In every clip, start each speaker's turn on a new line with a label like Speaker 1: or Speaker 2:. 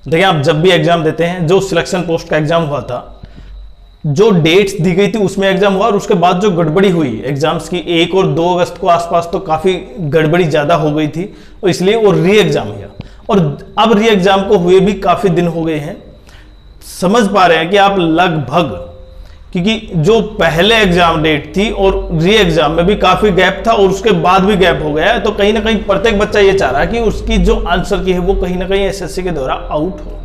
Speaker 1: देखिए, आप जब भी एग्जाम देते हैं, जो सिलेक्शन पोस्ट का एग्जाम हुआ था, जो डेट्स दी गई थी उसमें एग्जाम हुआ, और उसके बाद जो गड़बड़ी हुई एग्जाम्स की 1 और 2 अगस्त को आसपास, तो काफी गड़बड़ी ज्यादा हो गई थी और इसलिए वो री एग्जाम हुआ। और अब री एग्जाम को हुए भी काफी दिन हो गए हैं। समझ पा रहे हैं कि आप लगभग, क्योंकि जो पहले एग्जाम डेट थी और री एग्जाम में भी काफी गैप था और उसके बाद भी गैप हो गया है, तो कहीं ना कहीं प्रत्येक बच्चा ये चाह रहा है कि उसकी जो आंसर की है वो कहीं ना कहीं एसएससी के द्वारा आउट हो।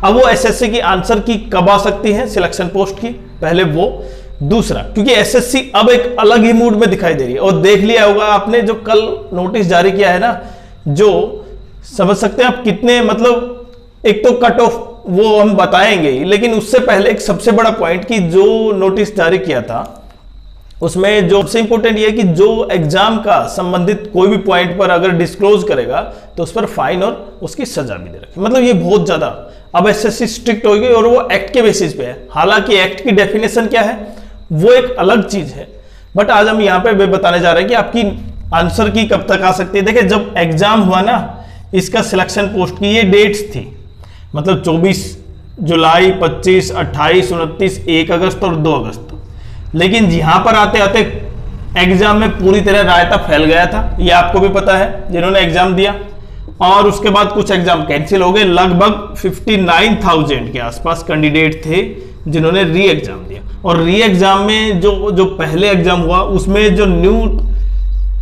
Speaker 1: अब वो एसएससी की आंसर की कब आ सकती है सिलेक्शन पोस्ट की, पहले वो। दूसरा, क्योंकि एसएससी अब एक अलग ही मूड में दिखाई दे रही है, और देख लिया होगा आपने जो कल नोटिस जारी किया है ना, जो समझ सकते हैं आप कितने, मतलब एक तो कट ऑफ वो हम बताएंगे ही, लेकिन उससे पहले एक सबसे बड़ा पॉइंट कि जो नोटिस जारी किया था उसमें जो सबसे इंपॉर्टेंट ये है कि जो एग्जाम का संबंधित कोई भी पॉइंट पर अगर डिस्क्लोज करेगा तो उस पर फाइन और उसकी सजा भी दे रखी। मतलब ये बहुत ज्यादा अब एसएससी स्ट्रिक्ट हो गई, और वो एक्ट के बेसिस पे है। हालांकि एक्ट की डेफिनेशन क्या है वो एक अलग चीज है, बट आज हम यहाँ पे बताने जा रहे हैं कि आपकी आंसर की कब तक आ सकती है। देखिए, जब एग्जाम हुआ ना, इसका सिलेक्शन पोस्ट की ये डेट्स थी, मतलब 24 जुलाई, 25, 28, 29, 1 अगस्त और 2 अगस्त। लेकिन यहां पर आते आते एग्जाम में पूरी तरह रायता फैल गया था, ये आपको भी पता है जिन्होंने एग्जाम दिया। और उसके बाद कुछ एग्जाम कैंसिल हो गए। लगभग 59,000 के आसपास कैंडिडेट थे जिन्होंने री एग्जाम दिया, और री एग्जाम में जो पहले एग्जाम हुआ उसमें जो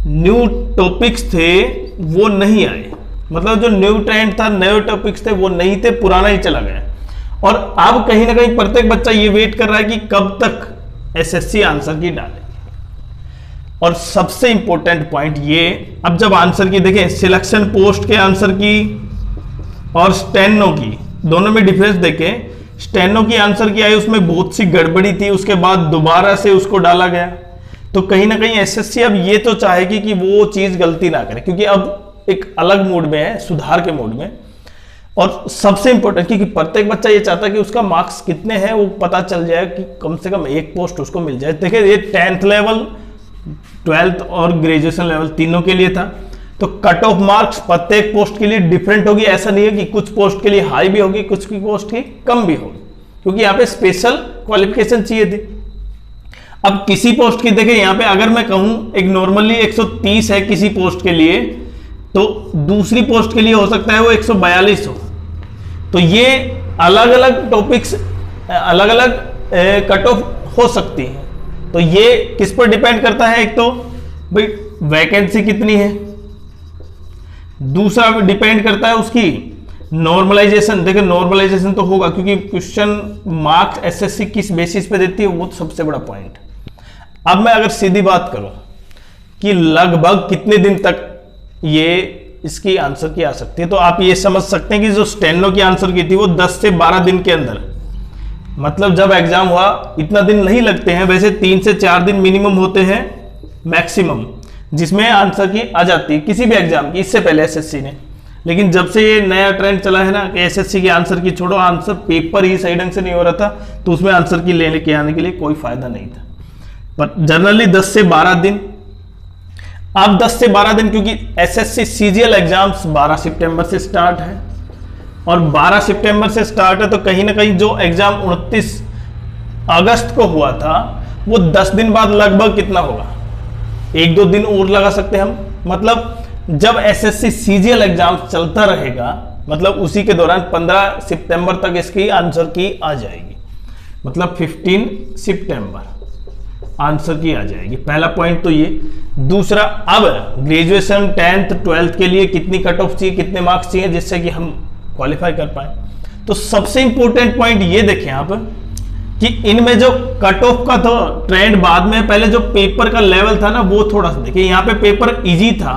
Speaker 1: न्यू टॉपिक्स थे वो नहीं आए। मतलब जो न्यू ट्रेंड था, नए टॉपिक्स थे वो नहीं थे, पुराना ही चला गया। और अब कहीं ना कहीं प्रत्येक बच्चा ये वेट कर रहा है कि कब तक एसएससी आंसर की डालेगी। और सबसे इंपॉर्टेंट पॉइंट ये, अब जब आंसर की देखें, सिलेक्शन पोस्ट के आंसर की और स्टेनो की दोनों में डिफरेंस देखें। स्टेनो की आंसर की आई, उसमें बहुत सी गड़बड़ी थी, उसके बाद दोबारा से उसको डाला गया। तो कहीं ना कहीं एसएससी अब ये तो चाहेगी कि वो चीज गलती ना करे, क्योंकि अब एक अलग मूड में है, सुधार के मूड में। और सबसे इंपॉर्टेंट, क्योंकि प्रत्येक बच्चा ये चाहता है कि उसका मार्क्स कितने हैं वो पता चल जाए, कि कम से कम एक पोस्ट उसको मिल जाए। देखिए, ये 10th लेवल, 12th और ग्रेजुएशन लेवल तीनों के लिए था। तो कट ऑफ मार्क्स प्रत्येक पोस्ट के लिए डिफरेंट होगी। ऐसा नहीं है कि कुछ पोस्ट के लिए हाई भी होगी, कुछ की पोस्ट की कम भी होगी, क्योंकि यहाँ पे स्पेशल क्वालिफिकेशन चाहिए थी। अब किसी पोस्ट की देखिए, यहाँ पे अगर मैं कहूं एक नॉर्मली 130 है किसी पोस्ट के लिए, तो दूसरी पोस्ट के लिए हो सकता है वो 142 हो। तो ये अलग अलग टॉपिक्स, अलग अलग कट ऑफ हो सकती है। तो ये किस पर डिपेंड करता है, एक तो भाई वैकेंसी कितनी है, दूसरा डिपेंड करता है उसकी नॉर्मलाइजेशन। देखिए, नॉर्मलाइजेशन तो होगा, क्योंकि क्वेश्चन मार्क्स एसएससी किस बेसिस पे देती है वो तो सबसे बड़ा पॉइंट। अब मैं अगर सीधी बात करूं कि लगभग कितने दिन तक ये इसकी आंसर की आ सकती है, तो आप ये समझ सकते हैं कि जो स्टेनो की आंसर की थी वो 10 से 12 दिन के अंदर, मतलब जब एग्जाम हुआ इतना दिन नहीं लगते हैं, वैसे 3 से 4 दिन मिनिमम होते हैं मैक्सिमम, जिसमें आंसर की आ जाती है किसी भी एग्जाम की, इससे पहले एसएससी ने। लेकिन जब से ये नया ट्रेंड चला है ना कि एसएससी की आंसर की छोड़ो, आंसर पेपर ही सही ढंग से नहीं हो रहा था, तो उसमें आंसर की लेने के आने के लिए कोई फायदा नहीं था। पर जनरली 10 से 12 दिन। अब 10 से 12 दिन, क्योंकि एसएससी सीजीएल एग्जाम्स 12 सितंबर से स्टार्ट है, और 12 सितंबर से स्टार्ट है, तो कहीं ना कहीं जो एग्जाम 29 अगस्त को हुआ था वो 10 दिन बाद लगभग कितना होगा, 1-2 दिन और लगा सकते हैं हम। मतलब जब एसएससी सीजीएल एग्जाम चलता रहेगा, मतलब उसी के दौरान 15 सितंबर तक इसकी आंसर की आ जाएगी, मतलब 15 सितंबर आंसर की आ जाएगी। पहला पॉइंट तो ये। दूसरा, अब ग्रेजुएशन 10th 12th के लिए कितनी कट ऑफ चाहिए, कितने मार्क्स चाहिए जिससे कि हम क्वालिफाई कर पाए। तो सबसे इंपॉर्टेंट पॉइंट ये देखें आप कि इनमें जो कट ऑफ का तो ट्रेंड बाद में, पहले जो पेपर का लेवल था ना वो थोड़ा सा देखिए, यहाँ पे पेपर इजी था,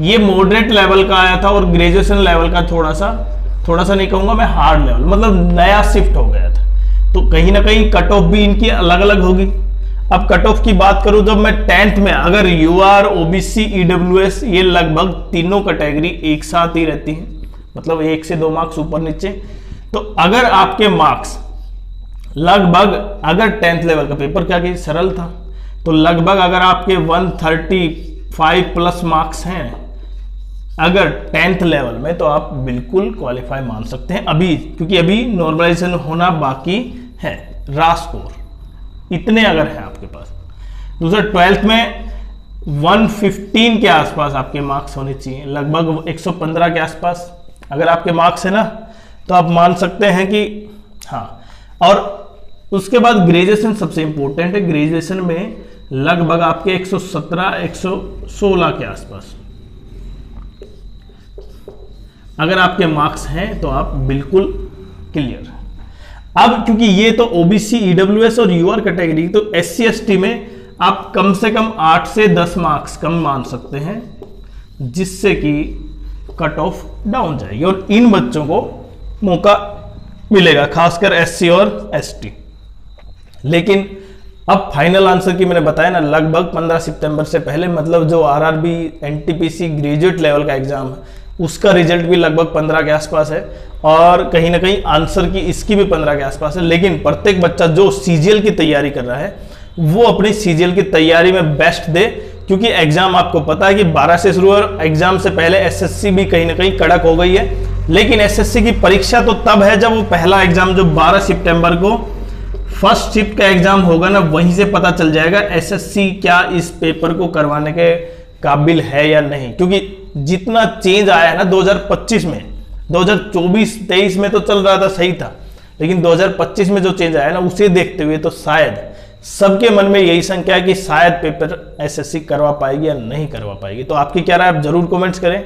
Speaker 1: ये मॉडरेट लेवल का आया था, और ग्रेजुएशन लेवल का थोड़ा सा नहीं कहूंगा मैं, हार्ड लेवल, मतलब नया शिफ्ट हो गया था। तो कहीं ना कहीं कट ऑफ भी इनकी अलग अलग होगी। अब कट ऑफ की बात करूं, जब मैं 10th में, अगर यूआर, ओबीसी, ईडब्ल्यूएस, ये लगभग तीनों कैटेगरी एक साथ ही रहती हैं, मतलब 1 से 2 मार्क्स ऊपर नीचे। तो अगर आपके मार्क्स लगभग, अगर 10th लेवल का पेपर क्या कि सरल था, तो लगभग अगर आपके 135 प्लस मार्क्स हैं अगर 10th लेवल में, तो आप बिल्कुल क्वालिफाई मान सकते हैं अभी, क्योंकि अभी नॉर्मलाइजेशन होना बाकी है। रा स्कोर इतने अगर है आपके पास। दूसरा 12th में 115 के आसपास आपके मार्क्स होने चाहिए, लगभग 115 के आसपास अगर आपके मार्क्स है ना, तो आप मान सकते हैं कि हाँ। और उसके बाद ग्रेजुएशन सबसे इंपॉर्टेंट है। ग्रेजुएशन में लगभग आपके 117 116 के आसपास अगर आपके मार्क्स हैं तो आप बिल्कुल क्लियर। अब क्योंकि ये तो ओबीसी, ईडब्ल्यूएस और यूआर कैटेगरी, तो एससी एसटी में आप कम से कम 8 से 10 मार्क्स कम मान सकते हैं, जिससे कि कट ऑफ डाउन जाएगी और इन बच्चों को मौका मिलेगा, खासकर एससी और एसटी। लेकिन अब फाइनल आंसर की मैंने बताया ना, लगभग 15 सितंबर से पहले, मतलब जो आरआरबी एनटीपीसी ग्रेजुएट लेवल का एग्जाम है उसका रिजल्ट भी लगभग 15 के आसपास है, और कहीं ना कहीं आंसर की इसकी भी 15 के आसपास है। लेकिन प्रत्येक बच्चा जो सीजीएल की तैयारी कर रहा है वो अपनी सीजीएल की तैयारी में बेस्ट दे, क्योंकि एग्जाम आपको पता है कि 12 से शुरू, और एग्जाम से पहले एसएससी भी कहीं ना कहीं कड़क हो गई है। लेकिन एसएससी की परीक्षा तो तब है जब वो पहला एग्जाम जो 12 सितंबर को फर्स्ट शिफ्ट का एग्जाम होगा ना, वहीं से पता चल जाएगा एसएससी क्या इस पेपर को करवाने के काबिल है या नहीं। क्योंकि जितना चेंज आया है ना 2025 में, 2024-23 में तो चल रहा था, सही था, लेकिन 2025 में जो चेंज आया ना उसे देखते हुए तो शायद सबके मन में यही शंका है कि शायद पेपर एसएससी करवा पाएगी या नहीं करवा पाएगी। तो आपकी क्या राय, आप जरूर कमेंट्स करें।